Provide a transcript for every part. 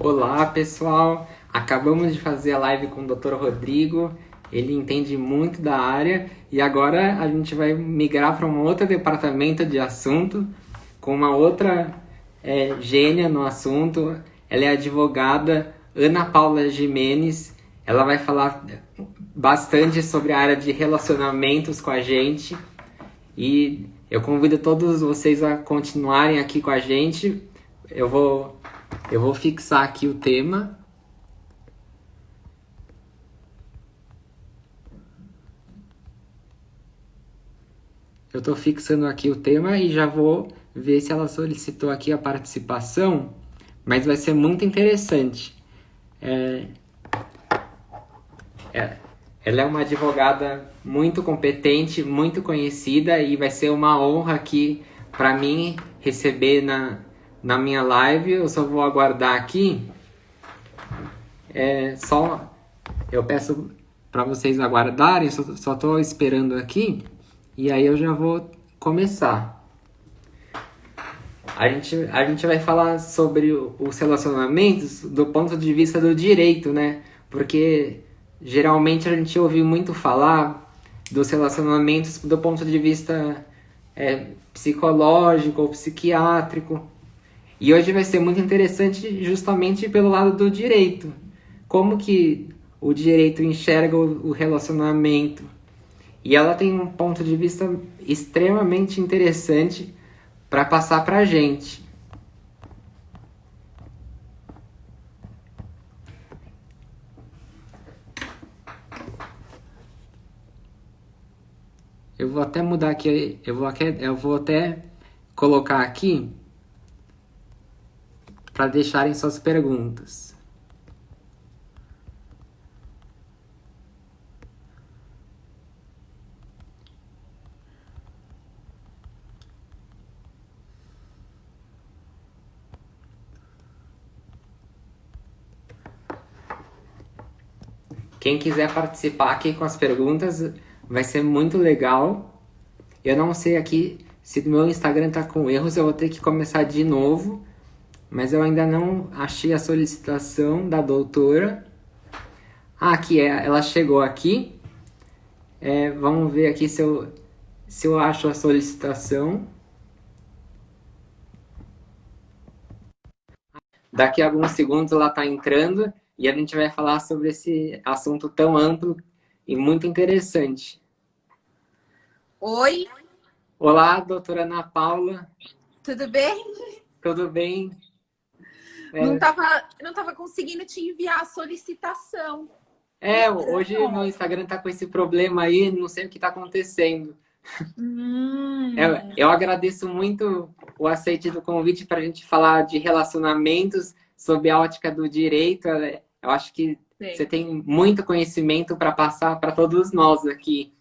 Olá, pessoal! Acabamos de fazer a live com o Dr. Rodrigo. Ele entende muito da área e agora a gente vai migrar para um outro departamento de assunto com uma outra gênia no assunto. Ela é a advogada Ana Paula Gimenez. Ela vai falar bastante sobre a área de relacionamentos com a gente e eu convido todos vocês a continuarem aqui com a gente. Eu vou fixar aqui o tema. Eu estou fixando aqui o tema e já vou ver se ela solicitou aqui a participação, mas vai ser muito interessante. Ela é uma advogada muito competente, muito conhecida e vai ser uma honra aqui para mim receber na minha live. Eu só vou aguardar aqui. Eu peço para vocês aguardarem, só estou esperando aqui e aí eu já vou começar. A gente vai falar sobre os relacionamentos do ponto de vista do direito, né? Porque geralmente a gente ouve muito falar dos relacionamentos do ponto de vista psicológico ou psiquiátrico. E hoje vai ser muito interessante justamente pelo lado do direito. Como que o direito enxerga o relacionamento. E ela tem um ponto de vista extremamente interessante para passar para a gente. Eu vou até mudar aqui, eu vou até colocar aqui para deixarem suas perguntas. Quem quiser participar aqui com as perguntas vai ser muito legal. Eu não sei aqui se o meu Instagram tá com erros, eu vou ter que começar de novo, mas eu ainda não achei a solicitação da doutora. Ah, aqui ela chegou aqui. Vamos ver aqui se eu acho a solicitação. Daqui a alguns segundos ela está entrando e a gente vai falar sobre esse assunto tão amplo e muito interessante. Oi, Olá, doutora Ana Paula, tudo bem? tudo bem? Não tava conseguindo te enviar a solicitação. Hoje meu Instagram está com esse problema aí, não sei o que está acontecendo. Eu agradeço muito o aceite do convite para a gente falar de relacionamentos sob a ótica do direito. Eu acho que você tem muito conhecimento para passar para todos nós aqui.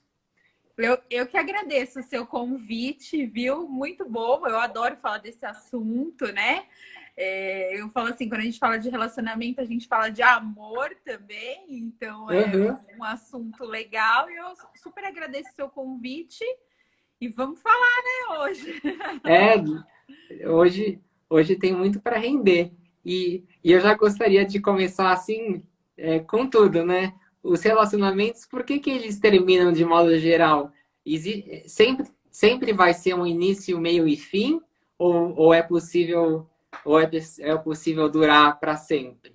Eu que agradeço o seu convite, viu? Muito bom, eu adoro falar desse assunto, né? Eu falo assim, quando a gente fala de relacionamento, a gente fala de amor também, então é um assunto legal e eu super agradeço o seu convite e vamos falar, né, hoje. Hoje tem muito para render. E eu já gostaria de começar assim, com tudo, né? Os relacionamentos, por que eles terminam de modo geral? Sempre vai ser um início, meio e fim? Ou é possível, é possível durar para sempre?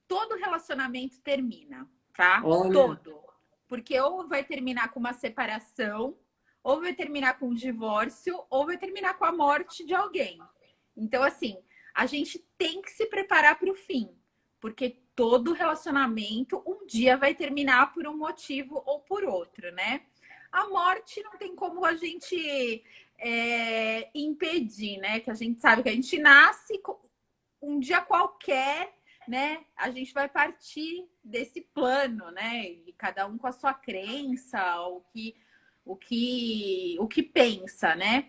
Todo relacionamento termina, tá? Olha, Todo. Porque ou vai terminar com uma separação, ou vai terminar com um divórcio, ou vai terminar com a morte de alguém. Então, assim, a gente tem que se preparar para o fim, porque todo relacionamento um dia vai terminar por um motivo ou por outro, né? A morte não tem como a gente impedir, né? Que a gente sabe que a gente nasce um dia qualquer, né? A gente vai partir desse plano, né? E cada um com a sua crença, o que pensa, né?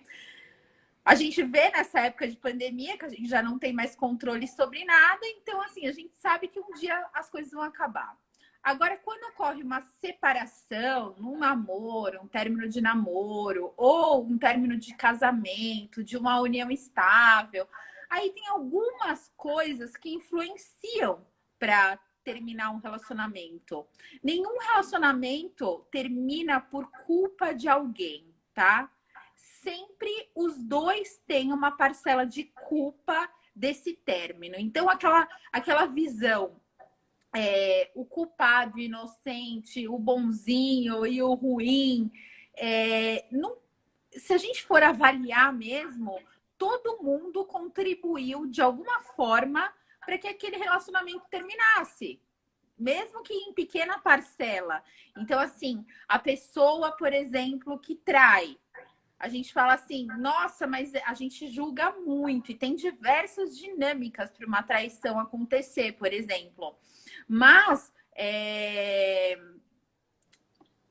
A gente vê nessa época de pandemia que a gente já não tem mais controle sobre nada, então assim, a gente sabe que um dia as coisas vão acabar. Agora, quando ocorre uma separação, num namoro, um término de namoro, ou um término de casamento, de uma união estável, Aí tem algumas coisas que influenciam para terminar um relacionamento. Nenhum relacionamento termina por culpa de alguém, tá? Sempre os dois têm uma parcela de culpa desse término. Então, aquela visão, o culpado, o inocente, o bonzinho e o ruim, não, se a gente for avaliar mesmo, todo mundo contribuiu de alguma forma para que aquele relacionamento terminasse, mesmo que em pequena parcela. Então, assim, a pessoa, por exemplo, que trai, a gente fala assim, nossa, mas a gente julga muito e tem diversas dinâmicas para uma traição acontecer, por exemplo. Mas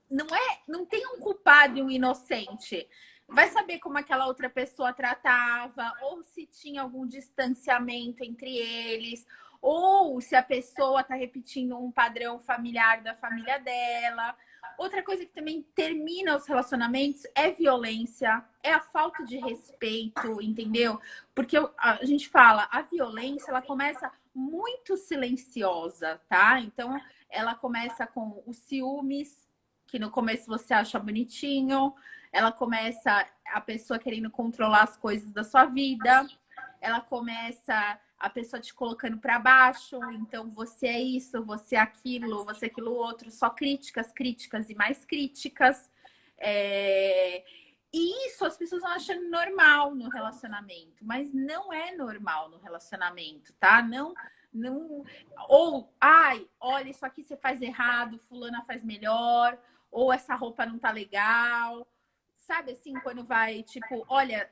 não tem um culpado e um inocente. Vai saber como aquela outra pessoa tratava, ou se tinha algum distanciamento entre eles, ou se a pessoa está repetindo um padrão familiar da família dela. Outra coisa que também termina os relacionamentos é violência, é a falta de respeito, entendeu? Porque a gente fala, a violência, ela começa muito silenciosa, tá? Então, ela começa com os ciúmes, que no começo você acha bonitinho, ela começa a pessoa querendo controlar as coisas da sua vida, ela começa a pessoa te colocando para baixo, então você é isso, você é aquilo outro, só críticas, críticas e mais críticas. E isso as pessoas vão achando normal no relacionamento, mas não é normal no relacionamento, tá? Não, ou, ai, olha, isso aqui você faz errado, fulana faz melhor, ou essa roupa não tá legal. Sabe assim, quando vai, tipo, olha,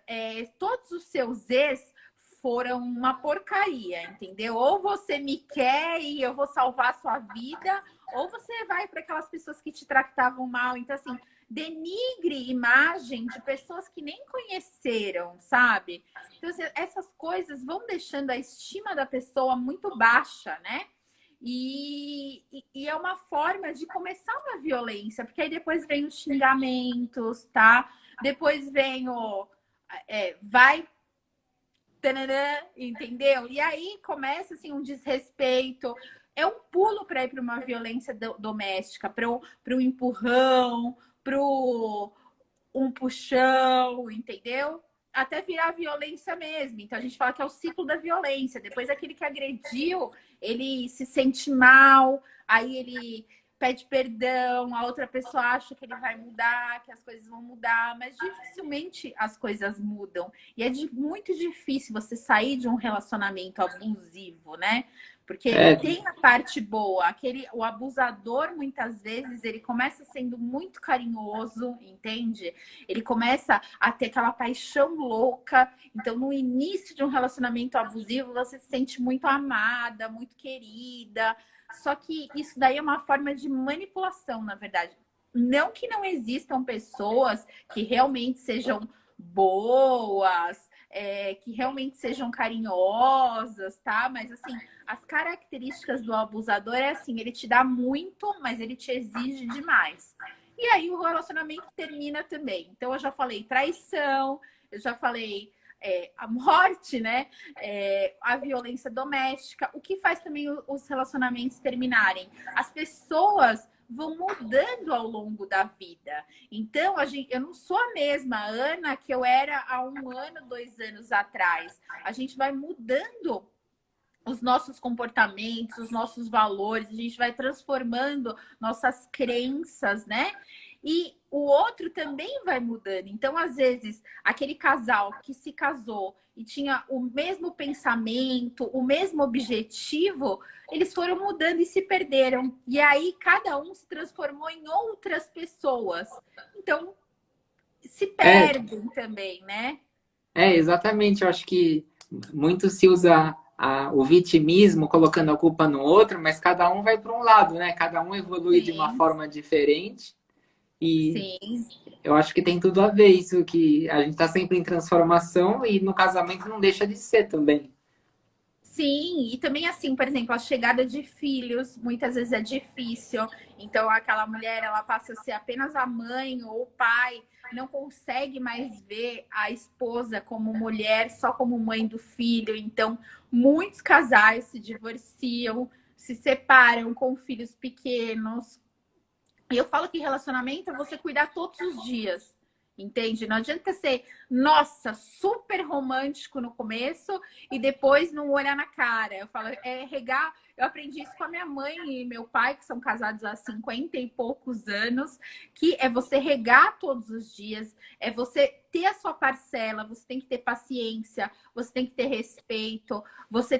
todos os seus ex foram uma porcaria, entendeu? Ou você me quer e eu vou salvar a sua vida, ou você vai para aquelas pessoas que te tratavam mal. Então, assim, denigre imagem de pessoas que nem conheceram, sabe? Então, assim, essas coisas vão deixando a estima da pessoa muito baixa, né? E é uma forma de começar uma violência, porque aí depois vem os xingamentos, tá? Depois vem vai, tananã, entendeu? E aí começa assim um desrespeito. É um pulo para ir para uma violência doméstica, para um empurrão, para um puxão, entendeu? Até virar violência mesmo. Então a gente fala que é o ciclo da violência. Depois aquele que agrediu, ele se sente mal, aí ele pede perdão, a outra pessoa acha que ele vai mudar, que as coisas vão mudar, mas dificilmente as coisas mudam. E é muito difícil você sair de um relacionamento abusivo, né? Porque tem a parte boa, o abusador, muitas vezes, ele começa sendo muito carinhoso, entende? Ele começa a ter aquela paixão louca. Então, no início de um relacionamento abusivo, você se sente muito amada, muito querida. Só que isso daí é uma forma de manipulação, na verdade. Não que não existam pessoas que realmente sejam boas, que realmente sejam carinhosas, tá? Mas, assim, as características do abusador é assim, ele te dá muito, mas ele te exige demais. E aí o relacionamento termina também. Então, eu já falei traição, eu já falei a morte, né? A violência doméstica. O que faz também os relacionamentos terminarem? As pessoas vão mudando ao longo da vida. Então, eu não sou a mesma Ana que eu era há 1 ano, 2 anos atrás. A gente vai mudando os nossos comportamentos, os nossos valores, a gente vai transformando nossas crenças, né? E o outro também vai mudando. Então, às vezes, aquele casal que se casou e tinha o mesmo pensamento, o mesmo objetivo, eles foram mudando e se perderam. E aí, cada um se transformou em outras pessoas. Então, se perdem também, né? Exatamente. Eu acho que muito se usa o vitimismo colocando a culpa no outro, mas cada um vai para um lado, né? Cada um evolui de uma forma diferente. E Sim. eu acho que tem tudo a ver isso, que a gente está sempre em transformação e no casamento não deixa de ser também. Sim, e também assim, por exemplo, a chegada de filhos muitas vezes é difícil. Então, aquela mulher, ela passa a ser apenas a mãe ou o pai, não consegue mais ver a esposa como mulher, só como mãe do filho. Então, muitos casais se divorciam, se separam com filhos pequenos. E eu falo que relacionamento é você cuidar todos os dias, entende? Não adianta ser, nossa, super romântico no começo e depois não olhar na cara. Eu falo, é regar. Eu aprendi isso com a minha mãe e meu pai, que são casados há 50 e poucos anos, que é você regar todos os dias, é você ter a sua parcela, você tem que ter paciência, você tem que ter respeito, você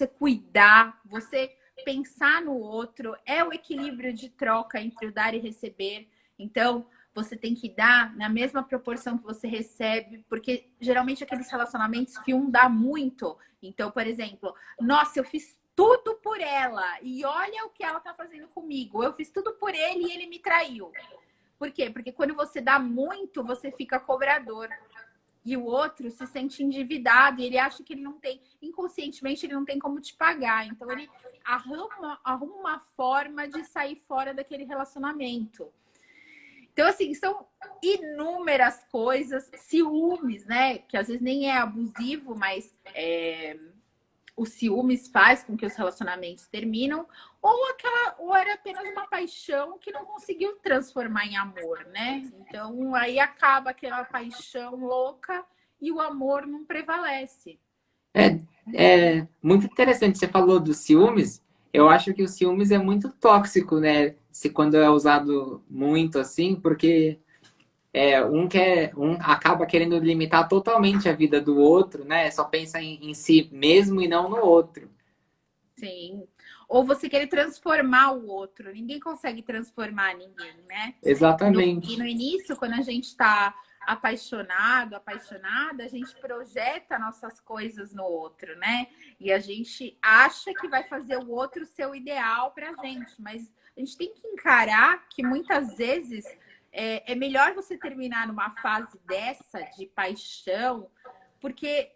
cuidar, você pensar no outro, é o equilíbrio de troca entre o dar e receber. Então, você tem que dar na mesma proporção que você recebe, porque geralmente aqueles relacionamentos que um dá muito. Então, por exemplo, nossa, eu fiz tudo por ela e olha o que ela tá fazendo comigo. Eu fiz tudo por ele e ele me traiu. Por quê? Porque quando você dá muito, você fica cobrador. E o outro se sente endividado e ele acha que ele não tem, inconscientemente, ele não tem como te pagar. Então, ele arruma uma forma de sair fora daquele relacionamento. Então, assim, são inúmeras coisas, ciúmes, né? Que às vezes nem é abusivo, mas o ciúmes faz com que os relacionamentos terminam, ou era apenas uma paixão que não conseguiu transformar em amor, né? Então aí acaba aquela paixão louca e o amor não prevalece. É, é muito interessante. Você falou dos ciúmes. Eu acho que o ciúmes é muito tóxico, né? Se quando é usado muito assim, porque um acaba querendo limitar totalmente a vida do outro, né? Só pensa em si mesmo e não no outro. Sim. Ou você querer transformar o outro. Ninguém consegue transformar ninguém, né? E Exatamente. no início, quando a gente está apaixonado, apaixonada, a gente projeta nossas coisas no outro, né? E a gente acha que vai fazer o outro ser o ideal pra gente, mas a gente tem que encarar que muitas vezes é melhor você terminar numa fase dessa de paixão, porque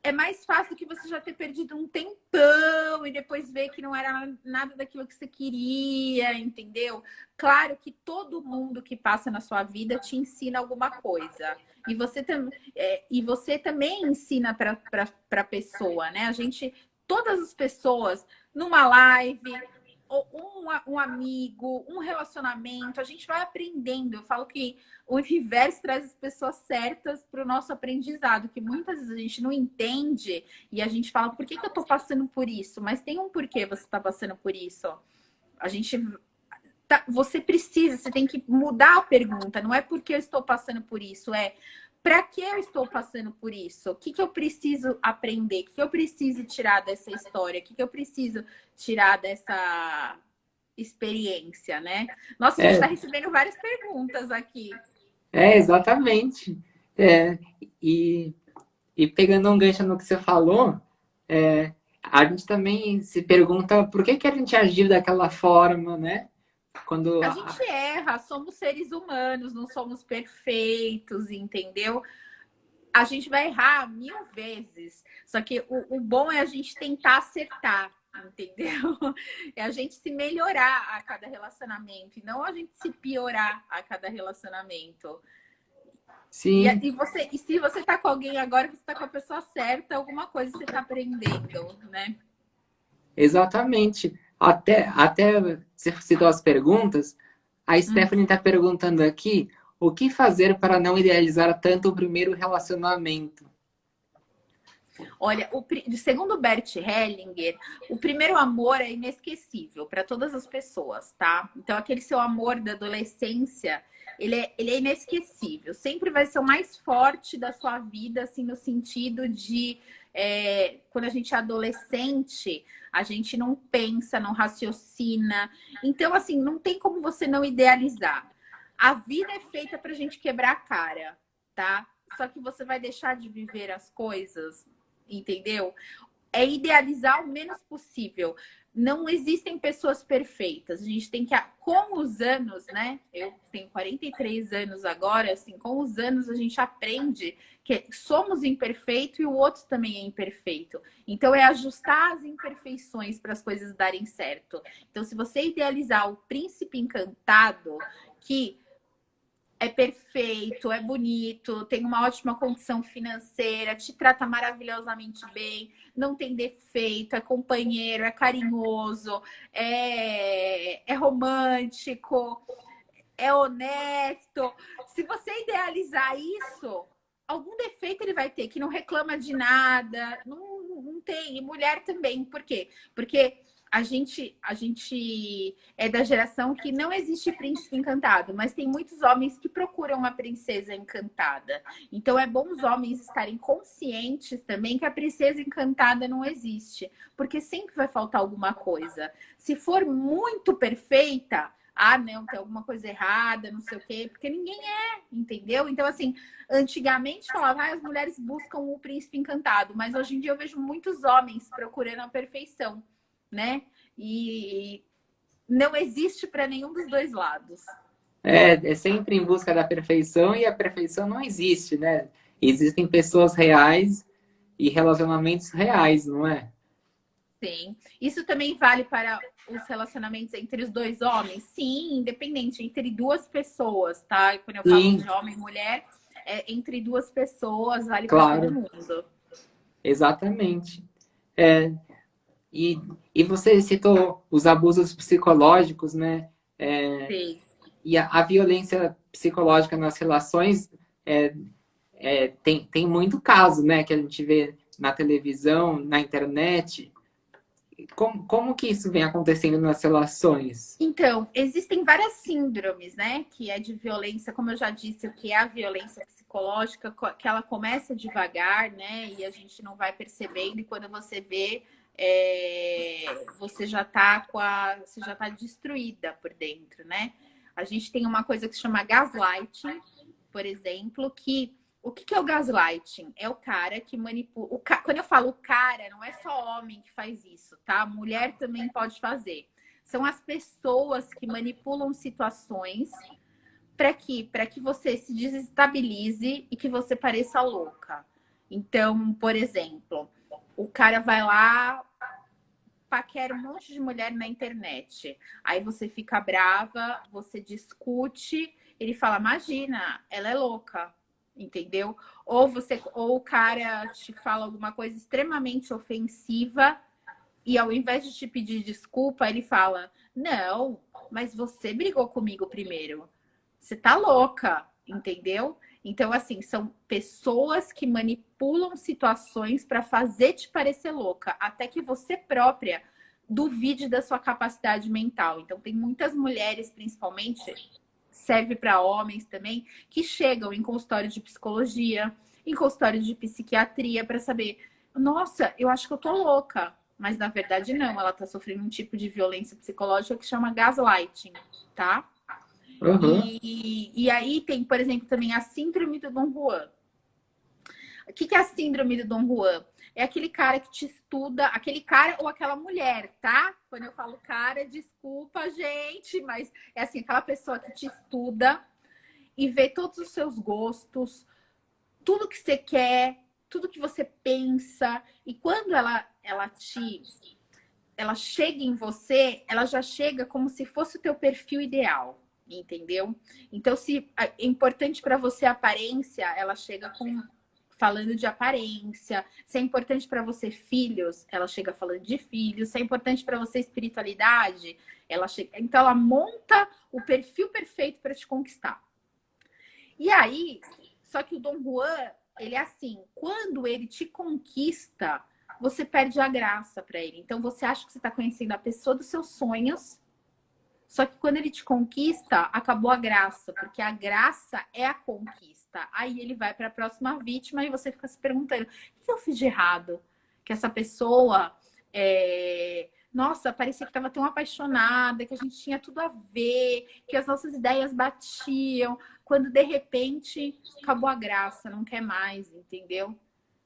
é mais fácil do que você já ter perdido um tempão e depois ver que não era nada daquilo que você queria, entendeu? Claro que todo mundo que passa na sua vida te ensina alguma coisa. E você também ensina para a pessoa, né? Todas as pessoas, numa live, um amigo, um relacionamento, a gente vai aprendendo. Eu falo que o universo traz as pessoas certas para o nosso aprendizado, que muitas vezes a gente não entende e a gente fala, por que eu estou passando por isso? Mas tem um porquê você está passando por isso. A gente você precisa, você tem que mudar a pergunta. Não é porque eu estou passando por isso, é para que eu estou passando por isso? O que eu preciso aprender? O que eu preciso tirar dessa história? O que eu preciso tirar dessa experiência, né? Nossa, a gente está É, recebendo várias perguntas aqui. exatamente. É, e, e pegando um gancho no que você falou, a gente também se pergunta por que que a gente agiu daquela forma, né? Quando A gente erra, somos seres humanos, não somos perfeitos, entendeu? A gente vai errar 1000 vezes. Só que o bom é a gente tentar acertar, entendeu? É a gente se melhorar a cada relacionamento, e não a gente se piorar a cada relacionamento. sim, E se você tá com alguém agora, você tá com a pessoa certa, alguma coisa você tá aprendendo, né? exatamente. Até você citou as perguntas, a Hum. Stephanie está perguntando aqui o que fazer para não idealizar tanto o primeiro relacionamento. Olha, segundo Bert Hellinger, o primeiro amor é inesquecível para todas as pessoas, tá? Então, aquele seu amor da adolescência, ele é inesquecível. Sempre vai ser o mais forte da sua vida, assim, no sentido de quando a gente é adolescente, a gente não pensa, não raciocina. Então, assim, não tem como você não idealizar. A vida é feita para a gente quebrar a cara, tá? Só que você vai deixar de viver as coisas, entendeu? É idealizar o menos possível. não existem pessoas perfeitas. A gente tem que, com os anos, né? Eu tenho 43 anos agora, assim, com os anos a gente aprende que somos imperfeitos e o outro também é imperfeito. Então, é ajustar as imperfeições para as coisas darem certo. Então, se você idealizar o príncipe encantado, que é perfeito, é bonito, tem uma ótima condição financeira, te trata maravilhosamente bem, não tem defeito, é companheiro, é carinhoso, é romântico, é honesto. Se você idealizar isso, algum defeito ele vai ter, que não reclama de nada, não tem. E mulher também. Por quê? Porque a gente é da geração que não existe príncipe encantado, mas tem muitos homens que procuram a princesa encantada. Então é bom os homens estarem conscientes também que a princesa encantada não existe, porque sempre vai faltar alguma coisa. Se for muito perfeita, ah, não, tem alguma coisa errada, não sei o quê, porque ninguém é, entendeu? Então, assim, antigamente falava, as mulheres buscam o príncipe encantado, mas hoje em dia eu vejo muitos homens procurando a perfeição, né? E não existe para nenhum dos dois lados. É sempre em busca da perfeição e a perfeição não existe, né? Existem pessoas reais e relacionamentos reais, não é? Sim. Isso também vale para os relacionamentos entre os dois homens? Sim, independente, entre duas pessoas, tá? E quando eu falo Sim, de homem e mulher, é entre duas pessoas, vale para todo claro, mundo. exatamente. É, e, e você citou os abusos psicológicos, né? Sim. E a violência psicológica nas relações tem muito caso, né? Que a gente vê na televisão, na internet. Como que isso vem acontecendo nas relações? Então, existem várias síndromes, né? Que é de violência, como eu já disse, o que é a violência psicológica, que ela começa devagar, né? E a gente não vai percebendo, e quando você vê, você já tá você já tá destruída por dentro, né? A gente tem uma coisa que se chama gaslighting, por exemplo, que o que é o gaslighting? É o cara que manipula. Quando eu falo cara, não é só homem que faz isso, tá? Mulher também pode fazer. São as pessoas que manipulam situações para que você se desestabilize e que você pareça louca. Então, por exemplo, o cara vai lá, paquera um monte de mulher na internet. Aí você fica brava, você discute, ele fala: "Imagina, ela é louca". Entendeu? Ou o cara te fala alguma coisa extremamente ofensiva e ao invés de te pedir desculpa, ele fala: "Não, mas você brigou comigo primeiro. Você tá louca", entendeu? Então, assim, são pessoas que manipulam situações para fazer te parecer louca, até que você própria duvide da sua capacidade mental. Então, tem muitas mulheres, principalmente, serve para homens também, que chegam em consultório de psicologia, em consultório de psiquiatria, para saber: nossa, eu acho que eu tô louca. Mas na verdade não, ela tá sofrendo um tipo de violência psicológica que chama gaslighting, tá? Uhum. E aí tem, por exemplo, também a síndrome do Dom Juan. O que é a síndrome do Dom Juan? É aquele cara que te estuda, aquele cara ou aquela mulher, tá? Quando eu falo cara, desculpa, gente, mas é assim, aquela pessoa que te estuda e vê todos os seus gostos, tudo que você quer, tudo que você pensa, e quando ela chega em você, ela já chega como se fosse o teu perfil ideal, entendeu? Então, se é importante para você a aparência, ela chega falando de aparência. Se é importante para você filhos, ela chega falando de filhos. Se é importante para você espiritualidade, ela chega. Então, ela monta o perfil perfeito para te conquistar. E aí, só que o Dom Juan, ele é assim, quando ele te conquista, você perde a graça para ele. Então você acha que você está conhecendo a pessoa dos seus sonhos, só que quando ele te conquista, acabou a graça, porque a graça é a conquista. Aí ele vai para a próxima vítima e você fica se perguntando: o que eu fiz de errado? Que essa pessoa nossa, parecia que estava tão apaixonada, que a gente tinha tudo a ver, que as nossas ideias batiam, quando de repente acabou a graça, não quer mais, entendeu?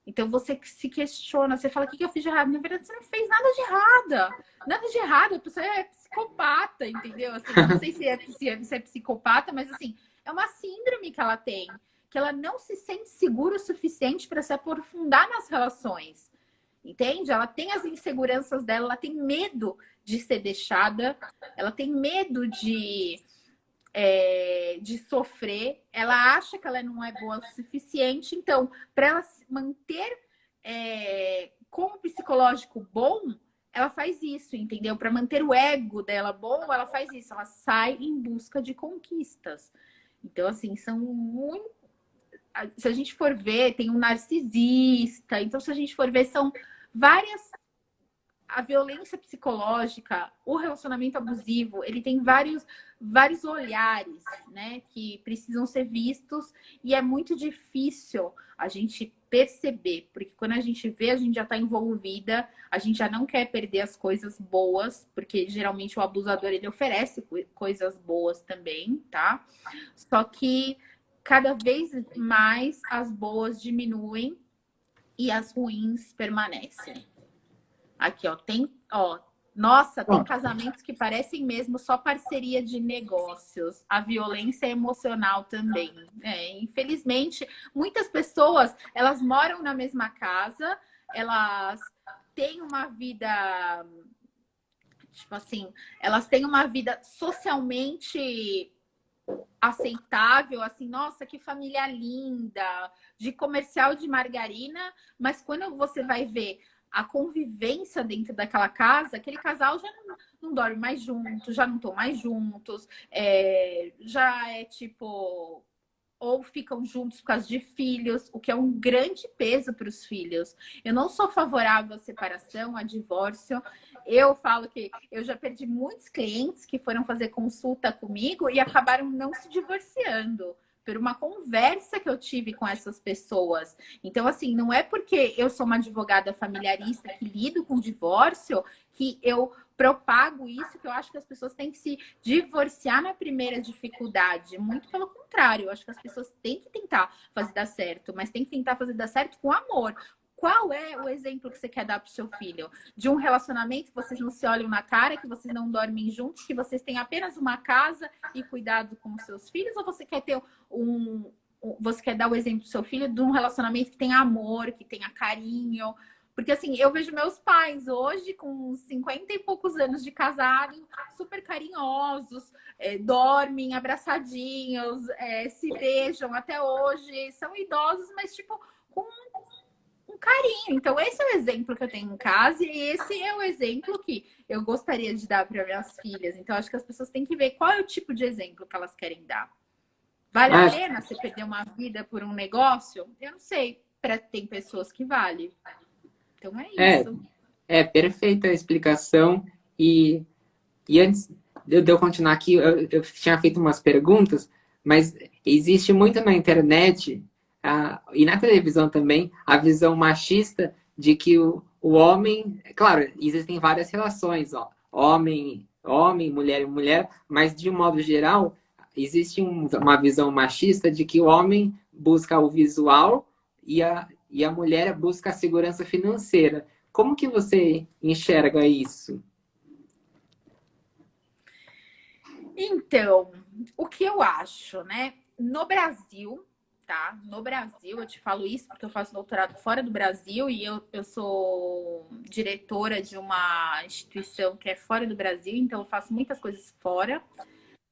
Então você se questiona, você fala, o que que eu fiz de errado? Na verdade, você não fez nada de errado. Nada de errado, a pessoa é psicopata, entendeu? Assim, eu não sei se é psicopata, mas assim, é uma síndrome que ela tem, que ela não se sente segura o suficiente para se aprofundar nas relações. Entende? Ela tem as inseguranças dela, ela tem medo de ser deixada, ela tem medo de sofrer, ela acha que ela não é boa o suficiente. Então, para ela se manter com o psicológico bom, ela faz isso, entendeu? Para manter o ego dela bom, ela faz isso, ela sai em busca de conquistas. Então, assim, são muito. Se a gente for ver, tem um narcisista. Então, se a gente for ver, são várias. A violência psicológica, o relacionamento abusivo, ele tem vários olhares, né, que precisam ser vistos, e é muito difícil a gente perceber, porque quando a gente vê, a gente já está envolvida, a gente já não quer perder as coisas boas, porque geralmente o abusador, ele oferece coisas boas também, tá? Só que cada vez mais as boas diminuem e as ruins permanecem. Aqui, ó, nossa, tem Bom, casamentos que parecem mesmo só parceria de negócios. A violência emocional também. Infelizmente, muitas pessoas, elas moram na mesma casa, elas têm uma vida, tipo assim, elas têm uma vida socialmente aceitável, assim, nossa, que família linda, de comercial de margarina, mas quando você vai ver a convivência dentro daquela casa, aquele casal já não dorme mais juntos, já não estão mais juntos, já é tipo, ou ficam juntos por causa de filhos, o que é um grande peso para os filhos. Eu não sou favorável à separação, a divórcio. Eu falo que eu já perdi muitos clientes que foram fazer consulta comigo e acabaram não se divorciando por uma conversa que eu tive com essas pessoas. Então, assim, não é porque eu sou uma advogada familiarista que lido com divórcio que eu propago isso, que eu acho que as pessoas têm que se divorciar na primeira dificuldade. Muito pelo contrário, eu acho que as pessoas têm que tentar fazer dar certo, mas tem que tentar fazer dar certo com amor. Qual é o exemplo que você quer dar para o seu filho? De um relacionamento que vocês não se olham na cara, que vocês não dormem juntos, que vocês têm apenas uma casa e cuidado com os seus filhos? Ou você quer ter você quer dar o exemplo do seu filho de um relacionamento que tenha amor, que tenha carinho? Porque assim, eu vejo meus pais hoje com 50 e poucos anos de casado, super carinhosos, dormem abraçadinhos, se beijam até hoje, são idosos, mas tipo, com um carinho. Então, esse é o exemplo que eu tenho em casa e esse é o exemplo que eu gostaria de dar para minhas filhas. Então, acho que as pessoas têm que ver qual é o tipo de exemplo que elas querem dar. Vale a acho, pena você perder uma vida por um negócio? Eu não sei. Tem pessoas que vale. Então é é, isso. é perfeita a explicação. E antes de eu continuar aqui, eu tinha feito umas perguntas, mas existe muito na internet e na televisão também a visão machista de que o homem, claro, existem várias relações, ó, homem, homem, mulher e mulher, mas de um modo geral existe uma visão machista de que o homem busca o visual e a mulher busca a segurança financeira. Como que você enxerga isso? Então, o que eu acho, né? No Brasil, tá? No Brasil, eu te falo isso porque eu faço doutorado fora do Brasil e eu sou diretora de uma instituição que é fora do Brasil, então eu faço muitas coisas fora.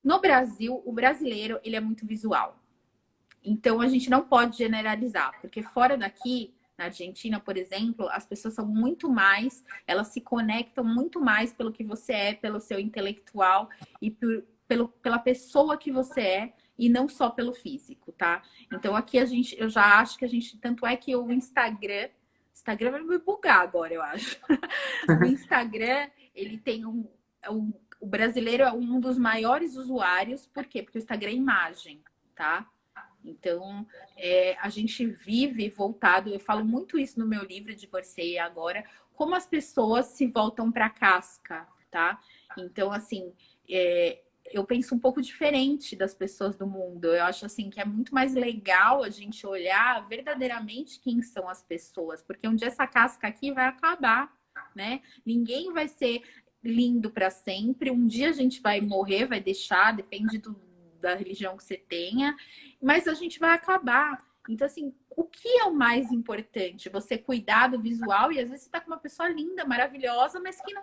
No Brasil, o brasileiro, ele é muito visual. Então, a gente não pode generalizar, porque fora daqui, na Argentina, por exemplo, as pessoas são muito mais, elas se conectam muito mais pelo que você é, pelo seu intelectual e pela pessoa que você é, e não só pelo físico, tá? Então, aqui eu já acho que a gente, tanto é que o Instagram vai me bugar agora, eu acho. O Instagram, ele tem o brasileiro é um dos maiores usuários, por quê? Porque o Instagram é imagem, tá? Então, a gente vive voltado, eu falo muito isso no meu livro Divorciei Agora, como as pessoas se voltam para a casca, tá? Então, assim, eu penso um pouco diferente das pessoas do mundo. Eu acho assim que é muito mais legal a gente olhar verdadeiramente quem são as pessoas, porque um dia essa casca aqui vai acabar, né? Ninguém vai ser lindo para sempre. Um dia a gente vai morrer, vai deixar, depende da religião que você tenha, mas a gente vai acabar. Então, assim, o que é o mais importante? Você cuidar do visual e às vezes você tá com uma pessoa linda, maravilhosa, mas que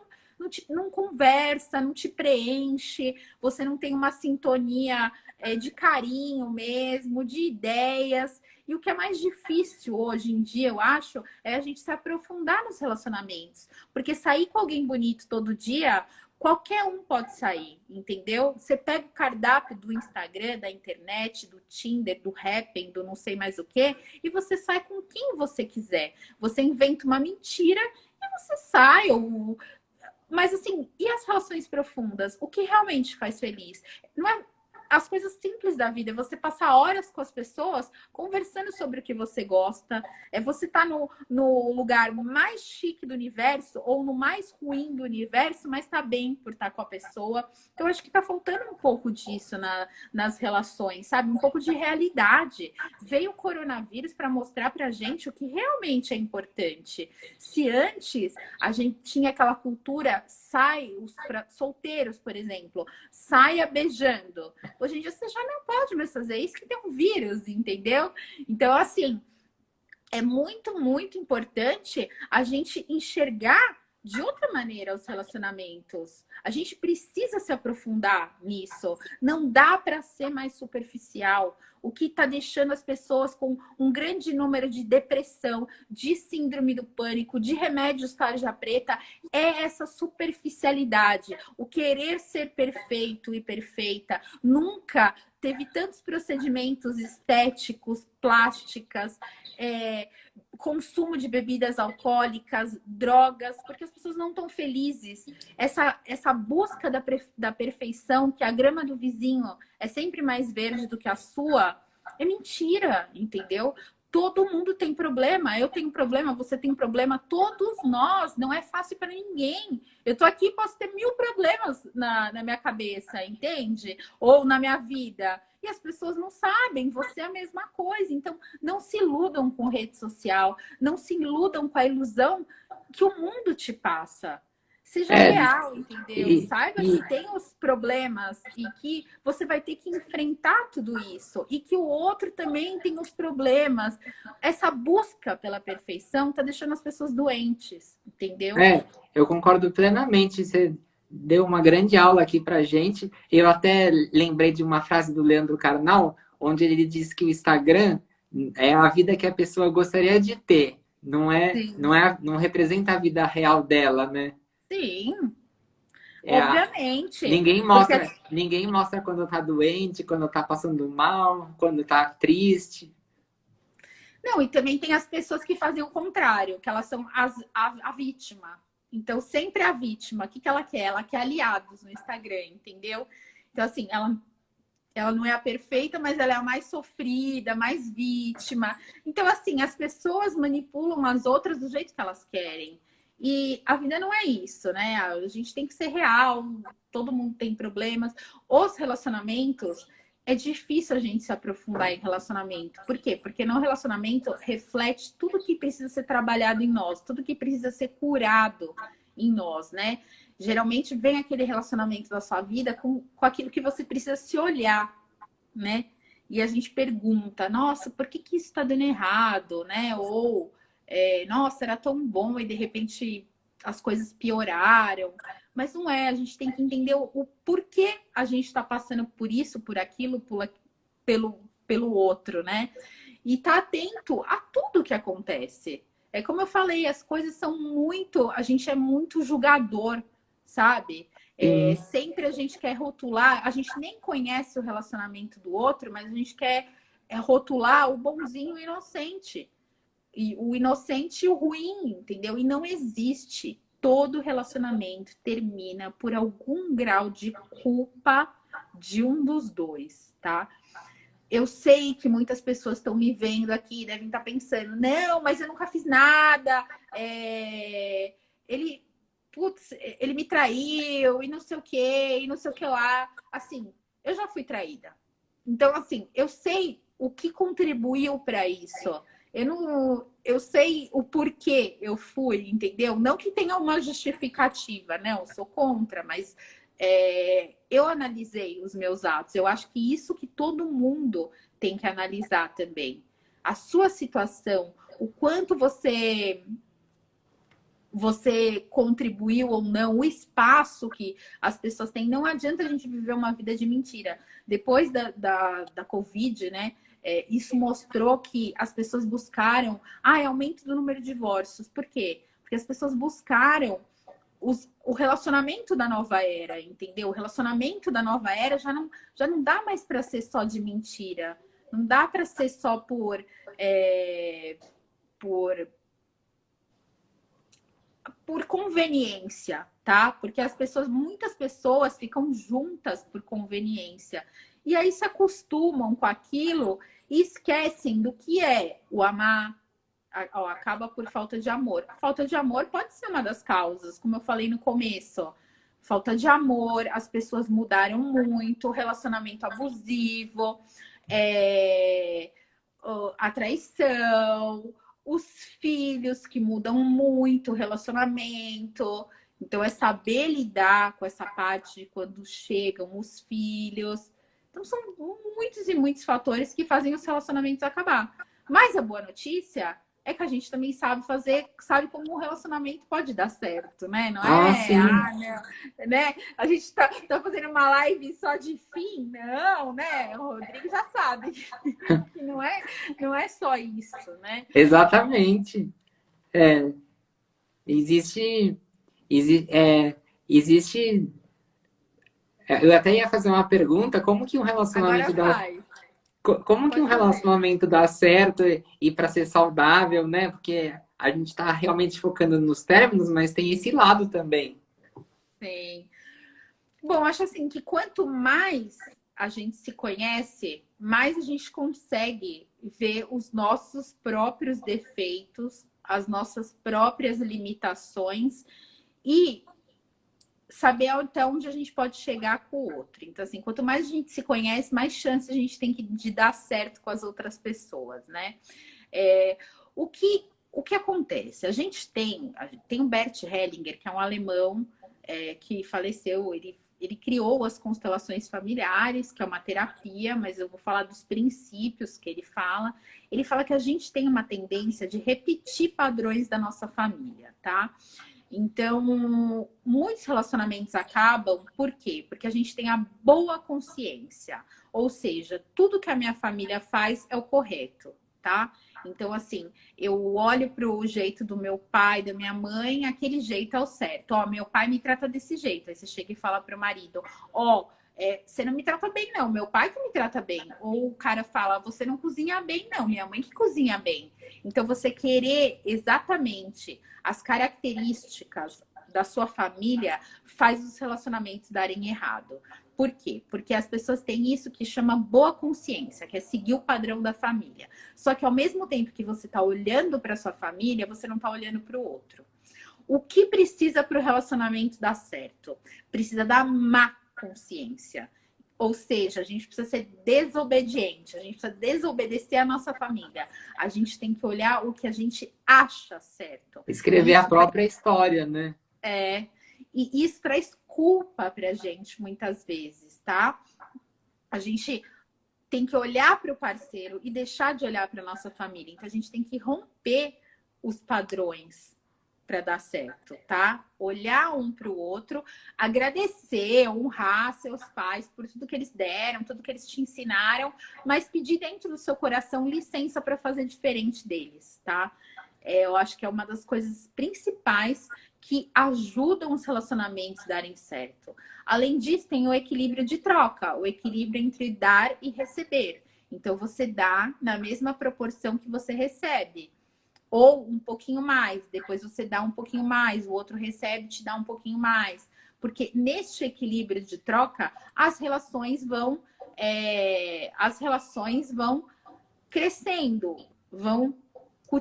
não conversa, não te preenche, você não tem uma sintonia de carinho mesmo, de ideias. E o que é mais difícil hoje em dia, eu acho, é a gente se aprofundar nos relacionamentos. Porque sair com alguém bonito todo dia, qualquer um pode sair, entendeu? Você pega o cardápio do Instagram, da internet, do Tinder, do Happn, do não sei mais o quê, e você sai com quem você quiser. Você inventa uma mentira e você sai, mas assim, e as relações profundas? O que realmente faz feliz? Não é as coisas simples da vida, é você passar horas com as pessoas conversando sobre o que você gosta, é você estar no lugar mais chique do universo ou no mais ruim do universo, mas tá bem por estar com a pessoa. Então, eu acho que tá faltando um pouco disso nas relações, sabe? Um pouco de realidade. Veio o coronavírus para mostrar pra gente o que realmente é importante. Se antes a gente tinha aquela cultura, solteiros, por exemplo, saia beijando. Hoje em dia você já não pode mais fazer isso, que tem um vírus, entendeu? Então, assim, é muito, muito importante a gente enxergar de outra maneira os relacionamentos. A gente precisa se aprofundar nisso. Não dá para ser mais superficial. O que está deixando as pessoas com um grande número de depressão, de síndrome do pânico, de remédios tarja preta, é essa superficialidade. O querer ser perfeito e perfeita. Nunca teve tantos procedimentos estéticos, plásticas, consumo de bebidas alcoólicas, drogas, porque as pessoas não estão felizes. Essa busca da perfeição, que a grama do vizinho é sempre mais verde do que a sua, é mentira, entendeu? Todo mundo tem problema, eu tenho problema, você tem problema, todos nós, não é fácil para ninguém. Eu tô aqui, posso ter 1000 problemas na minha cabeça, entende? Ou na minha vida. E as pessoas não sabem, você é a mesma coisa. Então, não se iludam com rede social, não se iludam com a ilusão que o mundo te passa. Seja É, real, entendeu? e, Saiba e que tem os problemas e que você vai ter que enfrentar tudo isso. E que o outro também tem os problemas. Essa busca pela perfeição está deixando as pessoas doentes, entendeu? eu concordo plenamente. Você deu uma grande aula aqui pra gente. Eu até lembrei de uma frase do Leandro Carnal, onde ele diz que o Instagram é a vida que a pessoa gostaria de ter. Sim. Não representa a vida real dela, né? Sim, É a, obviamente. Porque ninguém mostra quando tá doente, quando tá passando mal, quando tá triste. não, e também tem as pessoas que fazem o contrário, que elas são a vítima. Então, sempre a vítima. O que ela quer? Ela quer aliados no Instagram, entendeu? Então, assim, ela não é a perfeita, mas ela é a mais sofrida, mais vítima. Então, assim, as pessoas manipulam as outras do jeito que elas querem. E a vida não é isso, né? A gente tem que ser real, todo mundo tem problemas. Os relacionamentos, é difícil a gente se aprofundar em relacionamento. Por quê? Porque no relacionamento reflete tudo que precisa ser trabalhado em nós, tudo que precisa ser curado em nós, né? Geralmente vem aquele relacionamento da sua vida com aquilo que você precisa se olhar, né? E a gente pergunta, nossa, por que isso está dando errado, né? Ou, nossa, era tão bom e de repente as coisas pioraram. Mas não é, a gente tem que entender o porquê a gente está passando por isso, por aquilo, pelo outro, né? E tá atento a tudo que acontece. É como eu falei, as coisas são muito. A gente é muito julgador, sabe? Sim. Sempre a gente quer rotular, a gente nem conhece o relacionamento do outro, mas a gente quer rotular o bonzinho e o inocente. E o inocente e o ruim, entendeu? E não existe. Todo relacionamento termina por algum grau de culpa de um dos dois, tá? Eu sei que muitas pessoas estão me vendo aqui, devem estar pensando, não, mas eu nunca fiz nada. Ele putz, ele me traiu e não sei o que, e não sei o que lá. Assim, eu já fui traída. Então, assim, eu sei o que contribuiu para isso. Eu sei o porquê eu fui, entendeu? Não que tenha uma justificativa, né? Eu sou contra, mas eu analisei os meus atos. Eu acho que isso que todo mundo tem que analisar também. A sua situação, o quanto você contribuiu ou não, o espaço que as pessoas têm. Não adianta a gente viver uma vida de mentira. Depois da Covid, né? Isso mostrou que as pessoas buscaram aumento do número de divórcios. Por quê? Porque as pessoas buscaram o relacionamento da nova era, entendeu? O relacionamento da nova era já não dá mais para ser só de mentira. Não dá para ser só por conveniência, tá? Porque muitas pessoas ficam juntas por conveniência. E aí se acostumam com aquilo e esquecem do que é o amar. Acaba por falta de amor. Falta de amor pode ser uma das causas, como eu falei no começo. Falta de amor, as pessoas mudaram muito, relacionamento abusivo, a traição, os filhos que mudam muito o relacionamento. Então, é saber lidar com essa parte de quando chegam os filhos. Então, são muitos e muitos fatores que fazem os relacionamentos acabar. Mas a boa notícia é que a gente também sabe como um relacionamento pode dar certo, né? Não Sim. não, né? A gente tá fazendo uma live só de fim, não, né? O Rodrigo já sabe que não é só isso, né? Exatamente. Existe, existe. Eu até ia fazer uma pergunta, como que um Agora relacionamento vai. como que um Pode fazer. relacionamento dá certo e para ser saudável, né? Porque a gente está realmente focando nos términos, mas tem esse lado também. Sim. Bom, acho assim que quanto mais a gente se conhece, mais a gente consegue ver os nossos próprios defeitos, as nossas próprias limitações e saber até onde a gente pode chegar com o outro. Então, assim, quanto mais a gente se conhece, mais chance a gente tem de dar certo com as outras pessoas, né? O que acontece? A gente tem o Bert Hellinger, que é um alemão que faleceu, ele criou as constelações familiares, que é uma terapia, mas eu vou falar dos princípios que ele fala. Ele fala que a gente tem uma tendência de repetir padrões da nossa família, tá? Então, muitos relacionamentos acabam, por quê? Porque a gente tem a boa consciência. Ou seja, tudo que a minha família faz é o correto, tá? Então, assim, eu olho para o jeito do meu pai, da minha mãe, aquele jeito é o certo. Ó, meu pai me trata desse jeito. Aí você chega e fala para o marido, ó, você não me trata bem, não. Meu pai que me trata bem. Ou o cara fala, você não cozinha bem, não. Minha mãe que cozinha bem. Então, você querer exatamente as características da sua família faz os relacionamentos darem errado. Por quê? Porque as pessoas têm isso que chama boa consciência, que é seguir o padrão da família. Só que ao mesmo tempo que você está olhando para sua família, você não está olhando para o outro. O que precisa para o relacionamento dar certo? Precisa da má consciência. Ou seja, a gente precisa ser desobediente, a gente precisa desobedecer a nossa família. A gente tem que olhar o que a gente acha certo. Escrever a própria história, né? E isso traz culpa pra gente muitas vezes, tá? A gente tem que olhar para o parceiro e deixar de olhar para nossa família. Então a gente tem que romper os padrões para dar certo, tá? Olhar um para o outro, agradecer, honrar seus pais por tudo que eles deram, tudo que eles te ensinaram, mas pedir dentro do seu coração licença para fazer diferente deles, tá? Eu acho que é uma das coisas principais que ajudam os relacionamentos a darem certo. Além disso, tem o equilíbrio de troca, o equilíbrio entre dar e receber. Então, você dá na mesma proporção que você recebe. Ou um pouquinho mais, depois você dá um pouquinho mais, o outro recebe e te dá um pouquinho mais. Porque neste equilíbrio de troca, as relações vão crescendo, vão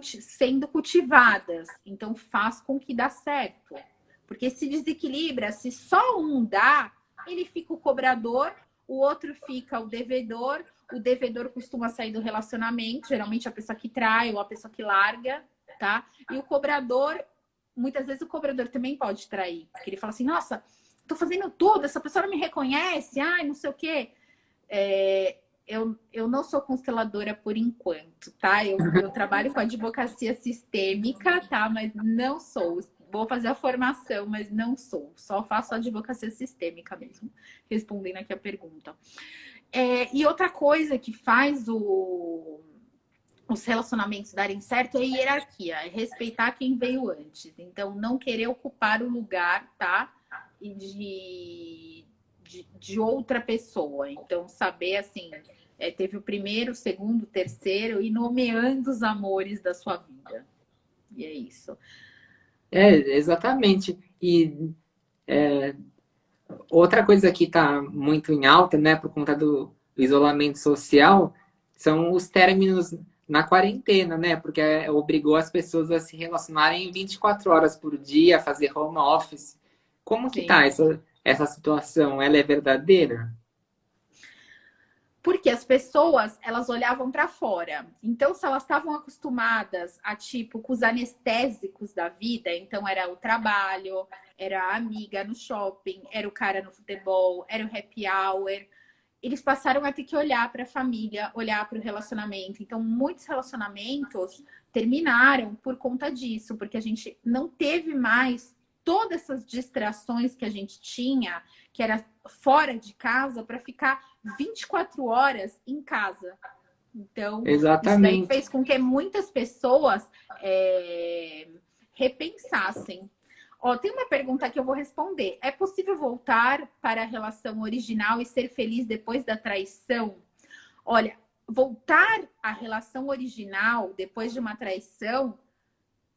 sendo cultivadas. Então, faz com que dá certo. Porque se desequilibra, se só um dá, ele fica o cobrador, o outro fica o devedor costuma sair do relacionamento, geralmente a pessoa que trai ou a pessoa que larga, tá? E o cobrador, muitas vezes o cobrador também pode trair, porque ele fala assim, nossa, tô fazendo tudo, essa pessoa não me reconhece, ai, não sei o quê. Eu não sou consteladora por enquanto, tá? Eu trabalho com advocacia sistêmica, tá? Mas não sou. Vou fazer a formação, mas não sou. Só faço advocacia sistêmica mesmo, respondendo aqui a pergunta. E outra coisa que faz os relacionamentos darem certo é a hierarquia, é respeitar quem veio antes. Então, não querer ocupar o lugar, tá? De outra pessoa. Então, saber assim, teve o primeiro, o segundo, o terceiro, e nomeando os amores da sua vida. E é isso. Exatamente. E outra coisa que está muito em alta, né, por conta do isolamento social, são os términos na quarentena, né? Porque obrigou as pessoas a se relacionarem 24 horas por dia, a fazer home office. Como que Sim. tá essa situação? Ela é verdadeira? Porque as pessoas, elas olhavam para fora. Então, se elas estavam acostumadas a, tipo, com os anestésicos da vida, então era o trabalho, era a amiga no shopping, era o cara no futebol, era o happy hour, eles passaram a ter que olhar para a família, olhar para o relacionamento. Então, muitos relacionamentos terminaram por conta disso, porque a gente não teve mais todas essas distrações que a gente tinha, que era fora de casa, para ficar 24 horas em casa. Então, isso daí Exatamente. fez com que muitas pessoas repensassem. Ó, tem uma pergunta que eu vou responder. É possível voltar para a relação original e ser feliz depois da traição? Olha, voltar à relação original depois de uma traição,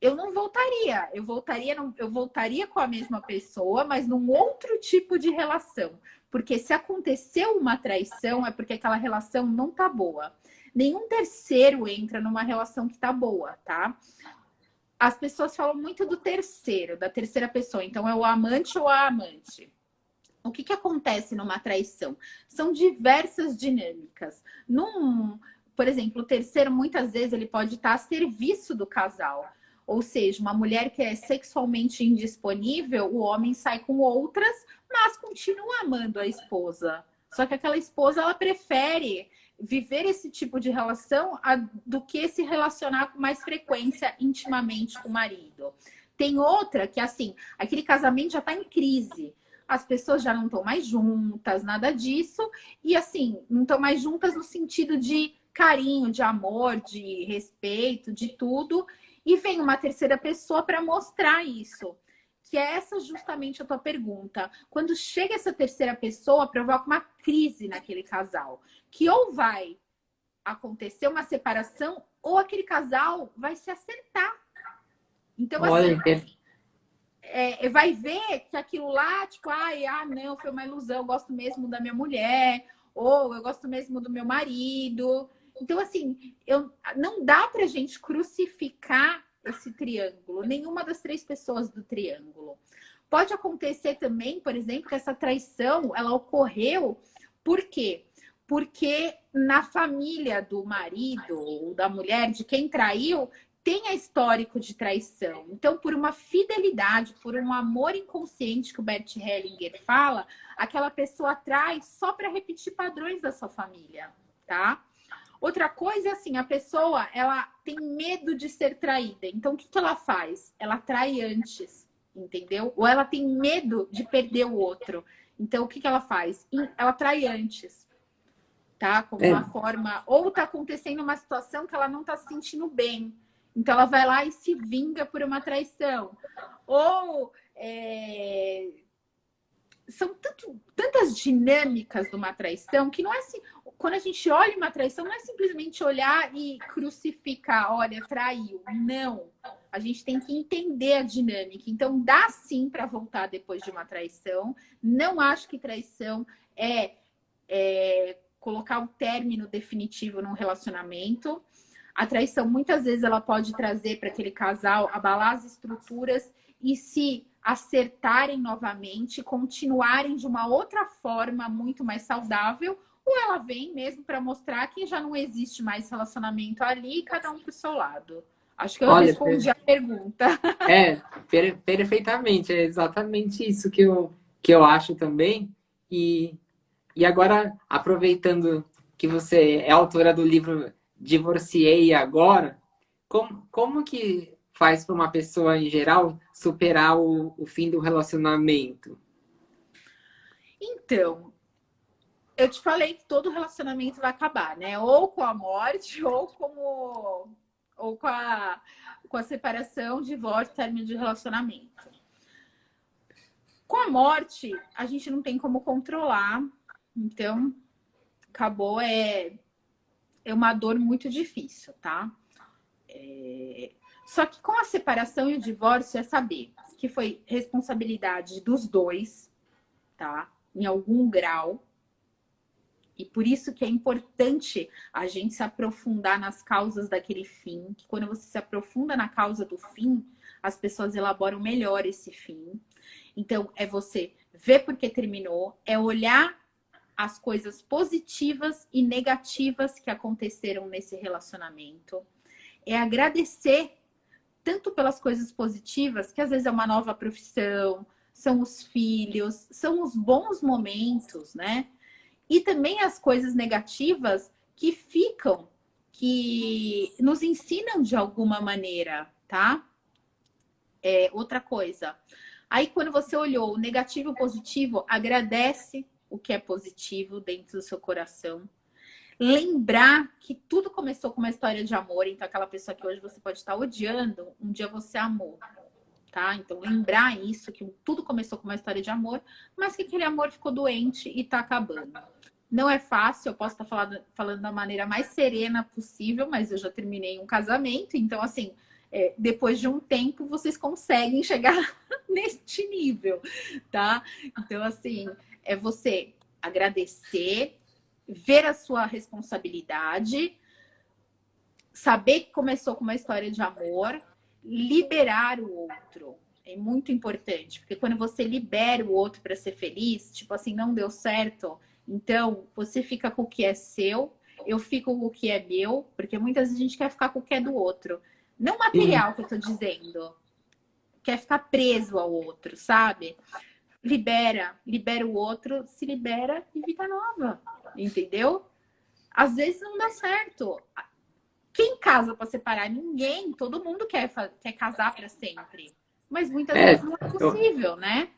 eu não voltaria. Eu voltaria com a mesma pessoa, mas num outro tipo de relação. Porque se aconteceu uma traição, é porque aquela relação não tá boa. Nenhum terceiro entra numa relação que tá boa, tá? As pessoas falam muito do terceiro, da terceira pessoa. Então, é o amante ou a amante. O que acontece numa traição? São diversas dinâmicas. Por exemplo, o terceiro, muitas vezes, ele pode estar a serviço do casal. Ou seja, uma mulher que é sexualmente indisponível, o homem sai com outras, mas continua amando a esposa. Só que aquela esposa, ela prefere viver esse tipo de relação do que se relacionar com mais frequência intimamente com o marido. Tem outra que, assim, aquele casamento já está em crise. As pessoas já não estão mais juntas, nada disso. E, assim, não estão mais juntas no sentido de carinho, de amor, de respeito, de tudo. E vem uma terceira pessoa para mostrar isso. Que é essa justamente a tua pergunta. Quando chega essa terceira pessoa, provoca uma crise naquele casal. Que ou vai acontecer uma separação, ou aquele casal vai se acertar. Então, Olha, assim, vai ver que aquilo lá, tipo, não, foi uma ilusão, eu gosto mesmo da minha mulher, ou eu gosto mesmo do meu marido. Então, assim, não dá pra gente crucificar esse triângulo, nenhuma das três pessoas do triângulo. Pode acontecer também, por exemplo, que essa traição, ela ocorreu, por quê? Porque na família do marido ou da mulher, de quem traiu, tenha histórico de traição. Então, por uma fidelidade, por um amor inconsciente que o Bert Hellinger fala, aquela pessoa trai só para repetir padrões da sua família, tá? Outra coisa é assim, a pessoa, ela tem medo de ser traída. Então, o que ela faz? Ela trai antes, entendeu? Ou ela tem medo de perder o outro. Então, o que ela faz? Ela trai antes, tá? Como uma forma... Ou tá acontecendo uma situação que ela não tá se sentindo bem. Então, ela vai lá e se vinga por uma traição. Ou são tantas dinâmicas de uma traição que não é assim. Quando a gente olha uma traição, não é simplesmente olhar e crucificar, olha, traiu. Não. A gente tem que entender a dinâmica. Então, dá sim para voltar depois de uma traição. Não acho que traição é colocar o término definitivo num relacionamento. A traição, muitas vezes, ela pode trazer para aquele casal abalar as estruturas e se acertarem novamente, continuarem de uma outra forma muito mais saudável, ou ela vem mesmo para mostrar que já não existe mais relacionamento ali, cada um pro seu lado. Acho que eu Olha, respondi a pergunta. é, perfeitamente, é exatamente isso que eu acho também. E agora, aproveitando que você é autora do livro Divorciei Agora, como que faz para uma pessoa em geral superar o fim do relacionamento? Então, eu te falei que todo relacionamento vai acabar, né? Ou com a morte, ou com a separação, divórcio, término de relacionamento. Com a morte, a gente não tem como controlar. Então, acabou, é uma dor muito difícil, tá? Só que com a separação e o divórcio é saber que foi responsabilidade dos dois, tá? Em algum grau. E por isso que é importante a gente se aprofundar nas causas daquele fim, que quando você se aprofunda na causa do fim, as pessoas elaboram melhor esse fim. Então, é você ver por que terminou, é olhar as coisas positivas e negativas que aconteceram nesse relacionamento, é agradecer tanto pelas coisas positivas, que às vezes é uma nova profissão, são os filhos, são os bons momentos, né? E também as coisas negativas que ficam, que nos ensinam de alguma maneira, tá? Outra coisa. Aí, quando você olhou o negativo e o positivo, agradece o que é positivo dentro do seu coração. Lembrar que tudo começou com uma história de amor, então aquela pessoa que hoje você pode estar odiando, um dia você amou, tá? Então, lembrar isso, que tudo começou com uma história de amor, mas que aquele amor ficou doente e tá acabando. Não é fácil, eu posso estar falando da maneira mais serena possível, mas eu já terminei um casamento, então, assim, depois de um tempo, vocês conseguem chegar neste nível, tá? Então, assim, é você agradecer, ver a sua responsabilidade, saber que começou com uma história de amor, liberar o outro. É muito importante, porque quando você libera o outro para ser feliz, tipo assim, não deu certo, então você fica com o que é seu, eu fico com o que é meu, porque muitas vezes a gente quer ficar com o que é do outro. Não Sim. material que eu tô dizendo, quer ficar preso ao outro, sabe? Libera o outro, se libera e vida nova, entendeu? Às vezes não dá certo. Quem casa para separar? Ninguém. Todo mundo quer casar para sempre. Mas muitas É, vezes não é eu, possível, né?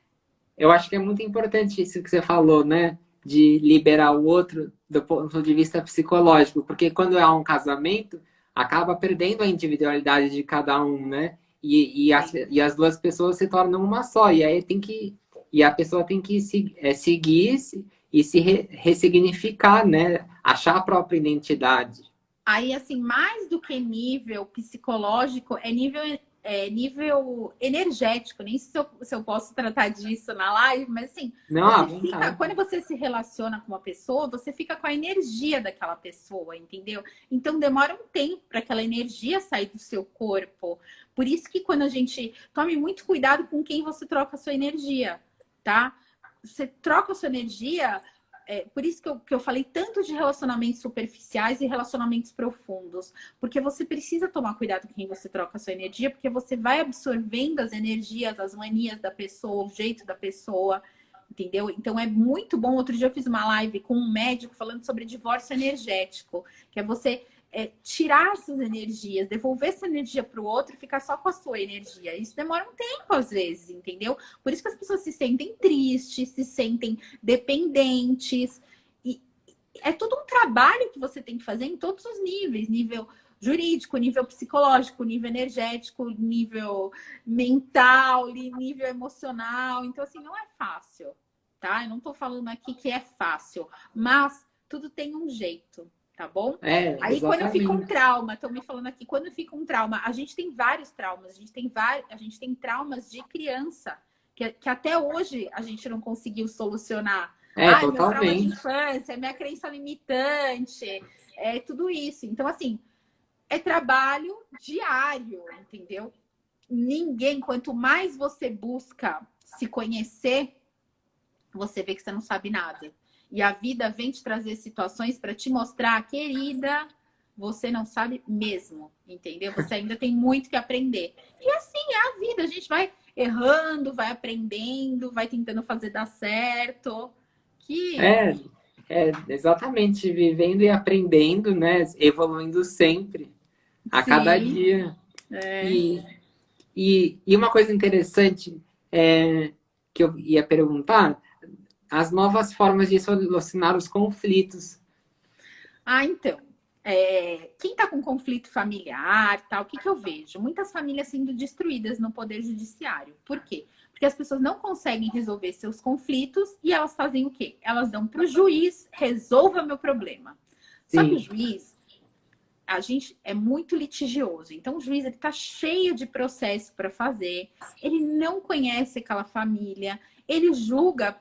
eu acho que é muito importante isso que você falou, né? De liberar o outro do ponto de vista psicológico, porque quando é um casamento, acaba perdendo a individualidade de cada um, né? E as duas pessoas se tornam uma só, e aí e a pessoa tem que seguir e se ressignificar, né? Achar a própria identidade. Aí, assim, mais do que nível psicológico, nível energético. Nem sei se eu posso tratar disso na live, mas assim, Não, à vontade. quando você se relaciona com uma pessoa, você fica com a energia daquela pessoa, entendeu? Então demora um tempo para aquela energia sair do seu corpo. Por isso que quando a gente tome muito cuidado com quem você troca a sua energia, tá? Você troca a sua energia. Por isso que eu falei tanto de relacionamentos superficiais e relacionamentos profundos. Porque você precisa tomar cuidado com quem você troca a sua energia, porque você vai absorvendo as energias, as manias da pessoa, o jeito da pessoa, entendeu? Então é muito bom. Outro dia eu fiz uma live com um médico falando sobre divórcio energético, que é você tirar essas energias, devolver essa energia para o outro e ficar só com a sua energia. Isso demora um tempo, às vezes, entendeu? Por isso que as pessoas se sentem tristes, se sentem dependentes. E é todo um trabalho que você tem que fazer em todos os níveis, nível jurídico, nível psicológico, nível energético, nível mental, nível emocional. Então, assim, não é fácil, tá? Eu não tô falando aqui que é fácil, mas tudo tem um jeito. Tá bom? Aí quando fica um Exatamente. trauma, estão me falando aqui, quando fica um trauma, a gente tem vários traumas, a gente tem traumas de criança, que até hoje a gente não conseguiu solucionar. Ai, meu trauma de Totalmente. infância, minha crença limitante, tudo isso. Então, assim, é trabalho diário, entendeu? Ninguém, quanto mais você busca se conhecer, você vê que você não sabe nada. E a vida vem te trazer situações para te mostrar, querida, você não sabe mesmo, entendeu? Você ainda tem muito que aprender. E assim é a vida, a gente vai errando, vai aprendendo, vai tentando fazer dar certo. Que É, exatamente, vivendo e aprendendo, né? Evoluindo sempre, a cada sim, dia. é. E, e uma coisa interessante que eu ia perguntar, as novas formas de solucionar os conflitos. Ah, então. Quem está com conflito familiar, tal, o que, que eu vejo? Muitas famílias sendo destruídas no poder judiciário. Por quê? Porque as pessoas não conseguem resolver seus conflitos e elas fazem o quê? Elas dão para o juiz, resolva meu problema. Só que o Sim, juiz, a gente é muito litigioso. Então, o juiz está cheio de processo para fazer, ele não conhece aquela família, ele julga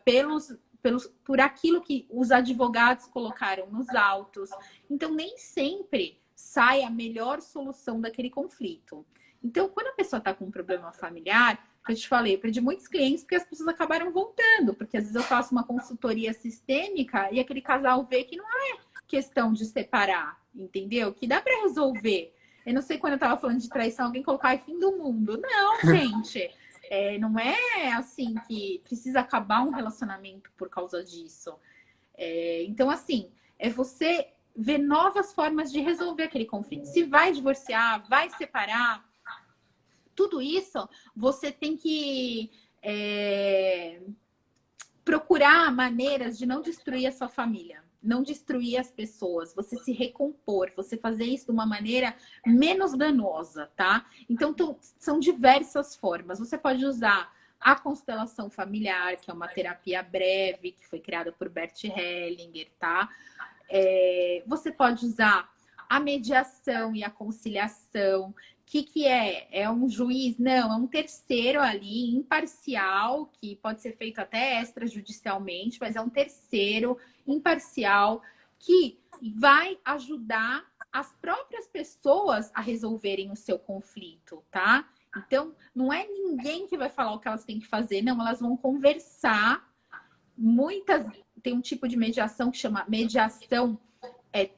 por aquilo que os advogados colocaram nos autos. Então, nem sempre sai a melhor solução daquele conflito. Então, quando a pessoa está com um problema familiar, que eu te falei, eu perdi muitos clientes porque as pessoas acabaram voltando, porque às vezes eu faço uma consultoria sistêmica e aquele casal vê que não é questão de separar, entendeu? Que dá para resolver. Eu não sei quando eu tava falando de traição, alguém colocar é fim do mundo. Não, gente. Não é assim que precisa acabar um relacionamento por causa disso. Então, assim, é você ver novas formas de resolver aquele conflito. Se vai divorciar, vai separar, tudo isso você tem que procurar maneiras de não destruir a sua família, não destruir as pessoas, você se recompor, você fazer isso de uma maneira menos danosa, tá? Então, são diversas formas. Você pode usar a constelação familiar, que é uma terapia breve, que foi criada por Bert Hellinger, tá? Você pode usar a mediação e a conciliação. O que é? É um juiz? Não, é um terceiro ali, imparcial, que pode ser feito até extrajudicialmente, mas é um terceiro imparcial que vai ajudar as próprias pessoas a resolverem o seu conflito, tá? Então, não é ninguém que vai falar o que elas têm que fazer, não, elas vão conversar. Tem um tipo de mediação que chama mediação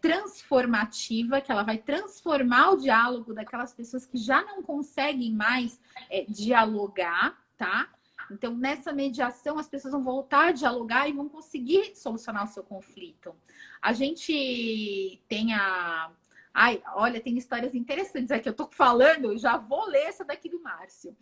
transformativa, que ela vai transformar o diálogo daquelas pessoas que já não conseguem mais dialogar, tá? Então, nessa mediação, as pessoas vão voltar a dialogar e vão conseguir solucionar o seu conflito. A gente tem Ai, olha, tem histórias interessantes aqui. Eu tô falando, já vou ler essa daqui do Márcio.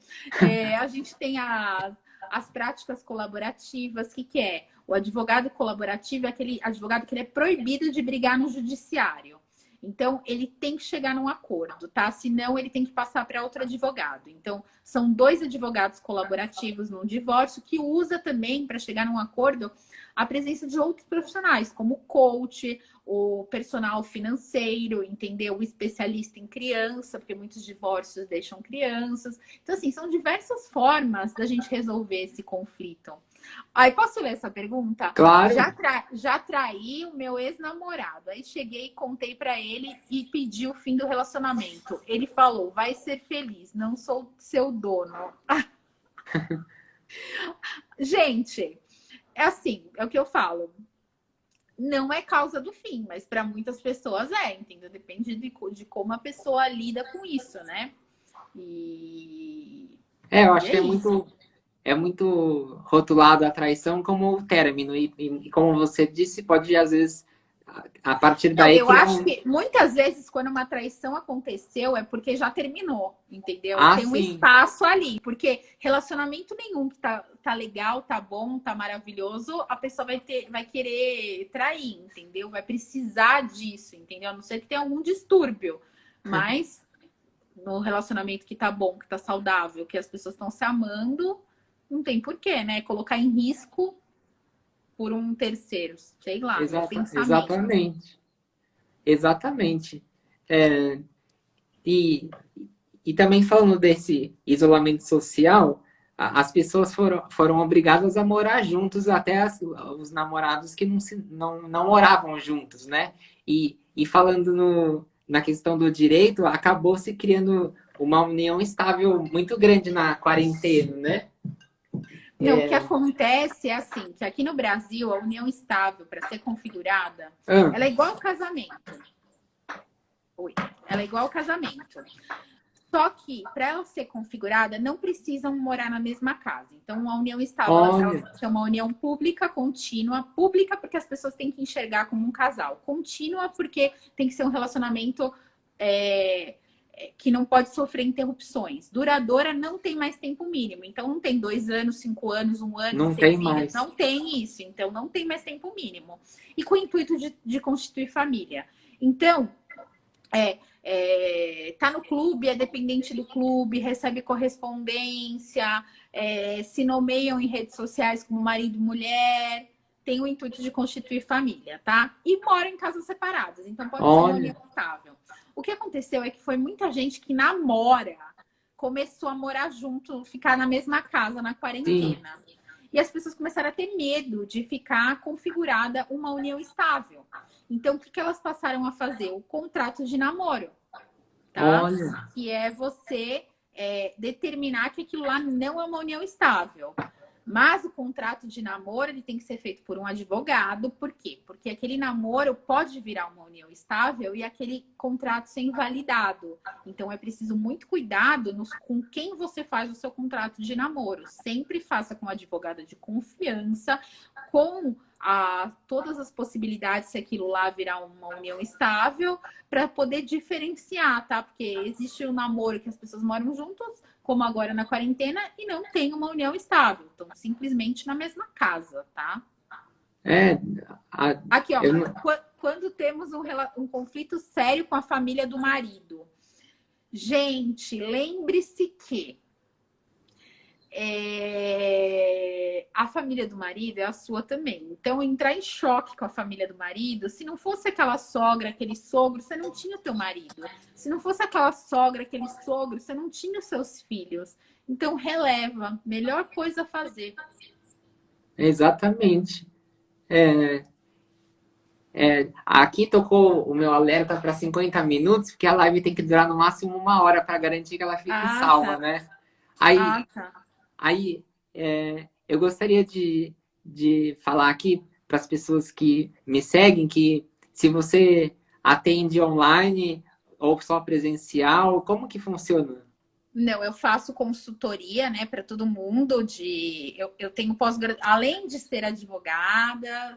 A gente tem as práticas colaborativas. O que é? O advogado colaborativo é aquele advogado que ele é proibido de brigar no judiciário. Então, ele tem que chegar num acordo, tá? Senão, ele tem que passar para outro advogado. Então, são dois advogados colaborativos num divórcio que usa também, para chegar num acordo, a presença de outros profissionais, como o coach, o personal financeiro, entendeu? O especialista em criança, porque muitos divórcios deixam crianças. Então, assim, são diversas formas da gente resolver esse conflito. Aí, posso ler essa pergunta? claro. Já traí o meu ex-namorado. Aí cheguei, contei pra ele e pedi o fim do relacionamento. Ele falou, vai ser feliz, não sou seu dono. Gente, é assim, é o que eu falo. Não é causa do fim, mas para muitas pessoas entendeu? Depende de como a pessoa lida com isso, né? E, Eu e acho é que isso. é muito rotulado a traição como o término. E como você disse, pode às vezes, a partir Não, daí, eu criar acho um. que muitas vezes, quando uma traição aconteceu, é porque já terminou, entendeu? Ah, Tem um sim. espaço ali, porque relacionamento nenhum que tá legal, tá bom, tá maravilhoso, a pessoa vai querer trair, entendeu? Vai precisar disso, entendeu? A não ser que tenha algum distúrbio. Mas no relacionamento que tá bom, que tá saudável, que as pessoas estão se amando, não tem porquê, né? Colocar em risco por um terceiro, sei lá, meu pensamento. Exatamente. Exatamente. É, e, e também falando desse isolamento social, as pessoas foram obrigadas a morar juntos, até os namorados que não moravam juntos, né? E falando na questão do direito, acabou se criando uma união estável muito grande na quarentena, né? Não, o que acontece é assim, que aqui no Brasil, a união estável, para ser configurada, Ah, ela é igual ao casamento. Oi. Ela é igual ao casamento. Só que, para ela ser configurada, não precisam morar na mesma casa. Então, a união estável, ela olha, tem que ser uma união pública, contínua. Pública porque as pessoas têm que enxergar como um casal. Contínua porque tem que ser um relacionamento que não pode sofrer interrupções. Duradoura não tem mais tempo mínimo. Então, não tem 2 anos, 5 anos, um ano de não ter tem filhos. mais. Não tem isso. Então, não tem mais tempo mínimo. E com o intuito de constituir família. Então, tá no clube, é dependente do clube, recebe correspondência, se nomeiam em redes sociais como marido e mulher, tem o intuito de constituir família, tá? E moram em casas separadas, então pode ser uma Olha, união estável. O que aconteceu é que foi muita gente que namora, começou a morar junto, ficar na mesma casa na sim, quarentena. E as pessoas começaram a ter medo de ficar configurada uma união estável. Então, o que elas passaram a fazer? O contrato de namoro, tá? olha, Que é você determinar que aquilo lá não é uma união estável. Mas o contrato de namoro ele tem que ser feito por um advogado. Por quê? Porque aquele namoro pode virar uma união estável e aquele contrato ser invalidado. Então é preciso muito cuidado com quem você faz o seu contrato de namoro. Sempre faça com um advogado de confiança, com todas as possibilidades se aquilo lá virar uma união estável, para poder diferenciar, tá? Porque existe o namoro que as pessoas moram juntas, como agora na quarentena, e não tem uma união estável. Estão simplesmente na mesma casa, tá? é, a- Aqui, ó. eu não- Quando temos um conflito sério com a família do marido. Gente, lembre-se que a família do marido é a sua também. Então, entrar em choque com a família do marido, se não fosse aquela sogra, aquele sogro, você não tinha o teu marido. Se não fosse aquela sogra, aquele sogro, você não tinha os seus filhos. Então, releva. Melhor coisa a fazer. exatamente. É, aqui tocou o meu alerta para 50 minutos, porque a live tem que durar no máximo 1 hora para garantir que ela fique Ah, salva, tá. né? Aí, Ah, tá. aí eu gostaria de falar aqui para as pessoas que me seguem que se você atende online ou só presencial, como que funciona? Não, eu faço consultoria, né, para todo mundo. Eu tenho pós-graduação, além de ser advogada,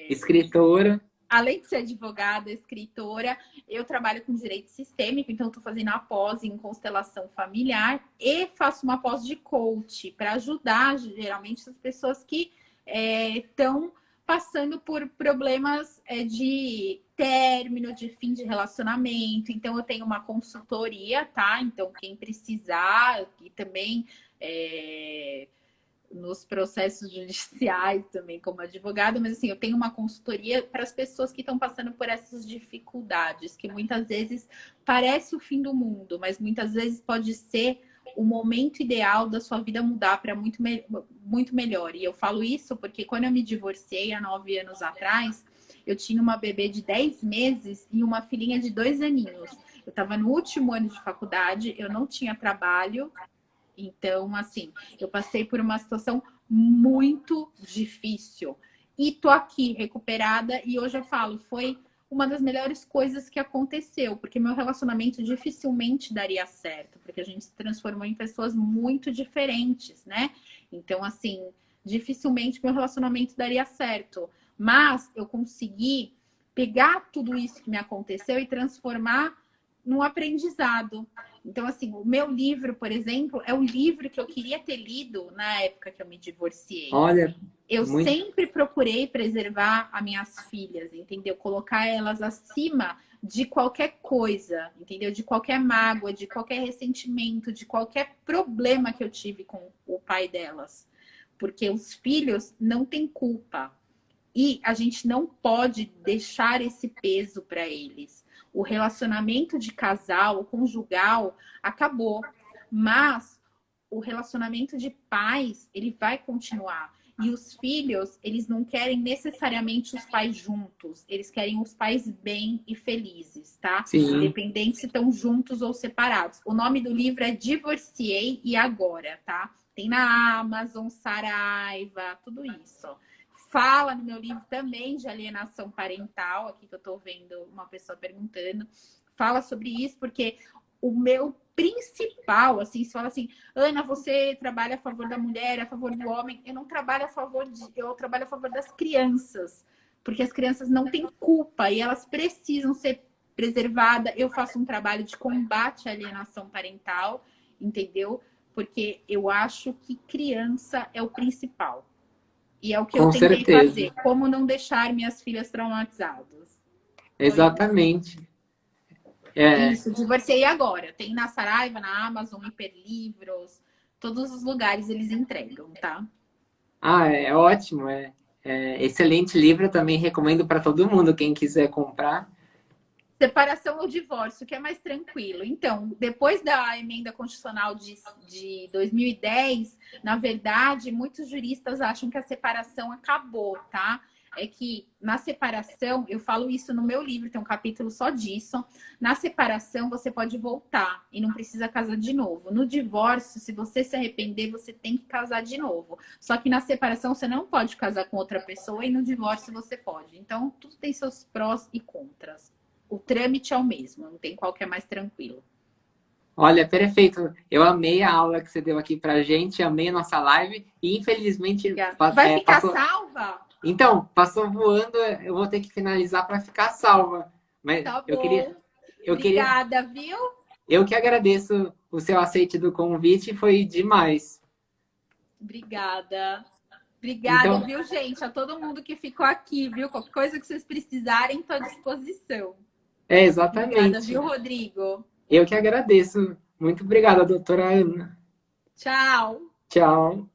Escritora, além de ser advogada, escritora, eu trabalho com direito sistêmico, então estou fazendo a pós em constelação familiar e faço uma pós de coach para ajudar geralmente as pessoas que estão passando por problemas de término, de fim de relacionamento. Então eu tenho uma consultoria, tá? Então quem precisar e também nos processos judiciais também como advogada, mas assim, eu tenho uma consultoria para as pessoas que estão passando por essas dificuldades, que muitas vezes parece o fim do mundo, mas muitas vezes pode ser o momento ideal da sua vida mudar para muito melhor. E eu falo isso porque quando eu me divorciei há 9 anos atrás, eu tinha uma bebê de 10 meses e uma filhinha de 2 aninhos. Eu estava no último ano de faculdade, eu não tinha trabalho, então, assim, eu passei por uma situação muito difícil. E tô aqui recuperada e hoje eu falo, foi uma das melhores coisas que aconteceu, porque meu relacionamento dificilmente daria certo, porque a gente se transformou em pessoas muito diferentes, né? Então, assim, dificilmente meu relacionamento daria certo. Mas eu consegui pegar tudo isso que me aconteceu e transformar num aprendizado. Então, assim, o meu livro, por exemplo, é o livro que eu queria ter lido na época que eu me divorciei. olha, Eu muito, sempre procurei preservar as minhas filhas, entendeu? Colocar elas acima de qualquer coisa, entendeu? De qualquer mágoa, de qualquer ressentimento, de qualquer problema que eu tive com o pai delas. Porque os filhos não têm culpa. E a gente não pode deixar esse peso para eles. O relacionamento de casal, o conjugal, acabou. Mas o relacionamento de pais, ele vai continuar. E os filhos, eles não querem necessariamente os pais juntos, eles querem os pais bem e felizes, tá? Sim. Independente se estão juntos ou separados. O nome do livro é Divorciei e Agora, tá? Tem na Amazon, Saraiva, tudo isso. Fala no meu livro também de alienação parental, aqui que eu tô vendo uma pessoa perguntando. Fala sobre isso, porque o meu principal, assim, se fala assim, Ana, você trabalha a favor da mulher, a favor do homem. Eu não trabalho a favor eu trabalho a favor das crianças, porque as crianças não têm culpa e elas precisam ser preservadas. Eu faço um trabalho de combate à alienação parental, entendeu? Porque eu acho que criança é o principal. E é o que eu Com tentei certeza. fazer. Como não deixar minhas filhas traumatizadas. Exatamente. Isso, Divorciei Agora. Tem na Saraiva, na Amazon, Hiperlivros. Todos os lugares eles entregam, tá? É ótimo. Excelente livro. Também recomendo para todo mundo, quem quiser comprar. Separação ou divórcio, que é mais tranquilo. Então, depois da emenda constitucional de 2010, na verdade, muitos juristas acham que a separação acabou, tá? É que na separação, eu falo isso no meu livro, tem um capítulo só disso. Na separação, você pode voltar e não precisa casar de novo. No divórcio, se você se arrepender, você tem que casar de novo. Só que na separação, você não pode casar com outra pessoa e no divórcio você pode. Então, tudo tem seus prós e contras. O trâmite é o mesmo, não tem qual que é mais tranquilo. Olha, perfeito. Eu amei a aula que você deu aqui pra gente, amei a nossa live e infelizmente Vai ficar passou. salva? Então, passou voando, eu vou ter que finalizar para ficar salva. Mas Tá bom. Obrigada, viu? Eu que agradeço o seu aceite do convite, foi demais. Obrigada, Então, viu, gente? A todo mundo que ficou aqui, viu? Qualquer coisa que vocês precisarem, estou à disposição. exatamente. Obrigada, viu, Rodrigo? Eu que agradeço. Muito obrigada, doutora Ana. Tchau. Tchau.